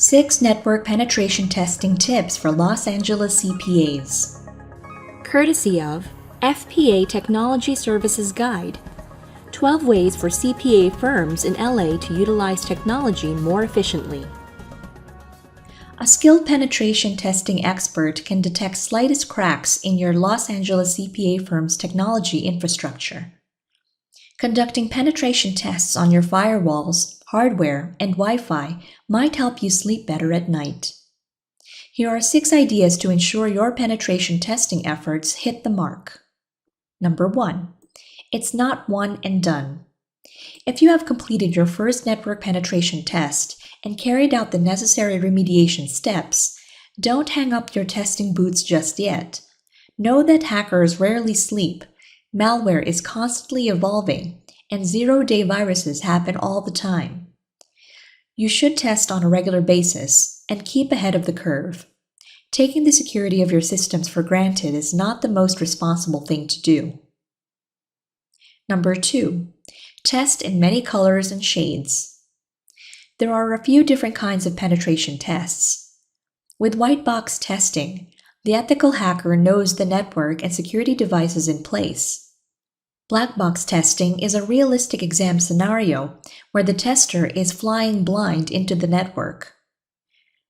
6 Network Penetration Testing Tips for Los Angeles CPAs. Courtesy of FPA Technology Services Guide. 12 Ways for CPA Firms in LA to Utilize Technology More Efficiently. A skilled penetration testing expert can detect slightest cracks in your Los Angeles CPA firm's technology infrastructure. Conducting penetration tests on your firewalls, hardware, and Wi-Fi might help you sleep better at night. Here are 6 ideas to ensure your penetration testing efforts hit the mark. Number 1. It's not one and done. If you have completed your first network penetration test and carried out the necessary remediation steps, don't hang up your testing boots just yet. Know that hackers rarely sleep, malware is constantly evolving, and zero-day viruses happen all the time. You should test on a regular basis and keep ahead of the curve. Taking the security of your systems for granted is not the most responsible thing to do. Number 2. Test in many colors and shades. There are a few different kinds of penetration tests. With white box testing, the ethical hacker knows the network and security devices in place. Black box testing is a realistic exam scenario where the tester is flying blind into the network.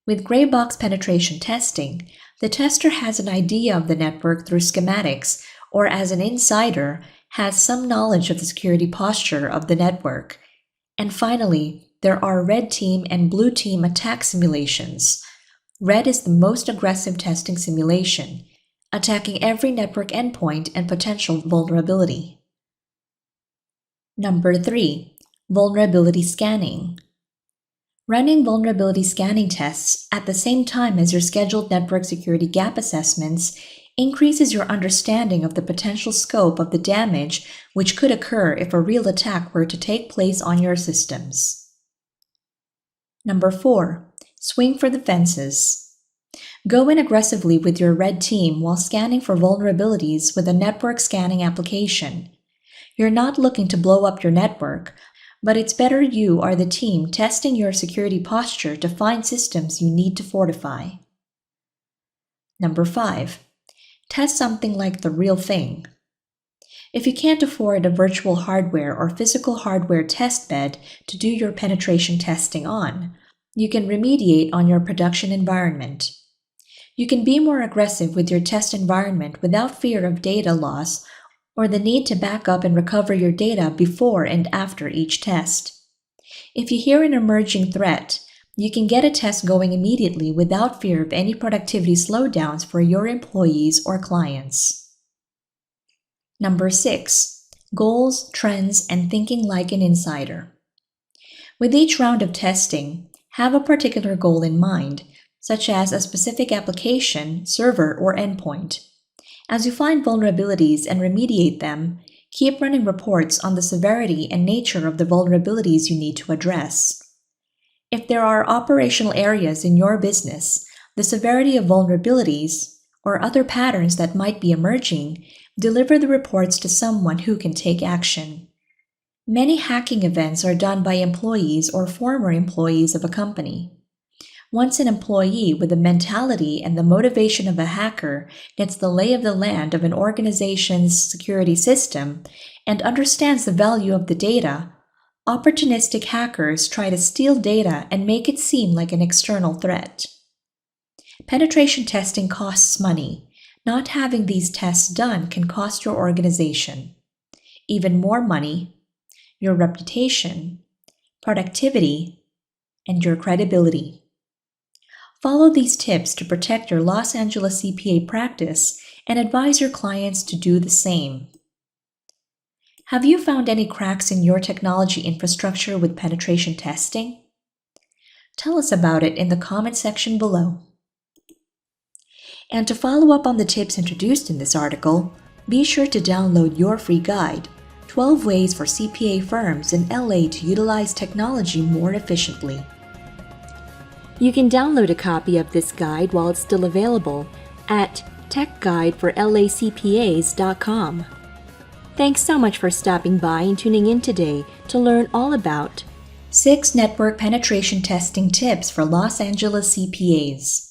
With gray box penetration testing, the tester has an idea of the network through schematics or as an insider has some knowledge of the security posture of the network. And finally, there are red team and blue team attack simulations. Red is the most aggressive testing simulation, attacking every network endpoint and potential vulnerability. Number 3. Vulnerability scanning. Running vulnerability scanning tests at the same time as your scheduled network security gap assessments increases your understanding of the potential scope of the damage which could occur if a real attack were to take place on your systems. Number 4. Swing for the fences. Go in aggressively with your red team while scanning for vulnerabilities with a network scanning application. You're not looking to blow up your network, but it's better you are the team testing your security posture to find systems you need to fortify. Number 5. Test something like the real thing. If you can't afford a virtual hardware or physical hardware test bed to do your penetration testing on, you can remediate on your production environment. You can be more aggressive with your test environment without fear of data loss or the need to back up and recover your data before and after each test. If you hear an emerging threat, you can get a test going immediately without fear of any productivity slowdowns for your employees or clients. Number 6. Goals, trends, and thinking like an insider. With each round of testing, have a particular goal in mind, such as a specific application, server, or endpoint. As you find vulnerabilities and remediate them, keep running reports on the severity and nature of the vulnerabilities you need to address. If there are operational areas in your business, the severity of vulnerabilities, or other patterns that might be emerging, deliver the reports to someone who can take action. Many hacking events are done by employees or former employees of a company. Once an employee with the mentality and the motivation of a hacker gets the lay of the land of an organization's security system and understands the value of the data, opportunistic hackers try to steal data and make it seem like an external threat. Penetration testing costs money. Not having these tests done can cost your organization even more money, your reputation, productivity, and your credibility. Follow these tips to protect your Los Angeles CPA practice and advise your clients to do the same. Have you found any cracks in your technology infrastructure with penetration testing? Tell us about it in the comment section below. And to follow up on the tips introduced in this article, be sure to download your free guide, 12 Ways for CPA Firms in LA to Utilize Technology More Efficiently. You can download a copy of this guide while it's still available at techguideforlacpas.com. Thanks so much for stopping by and tuning in today to learn all about 6 network penetration testing tips for Los Angeles CPAs.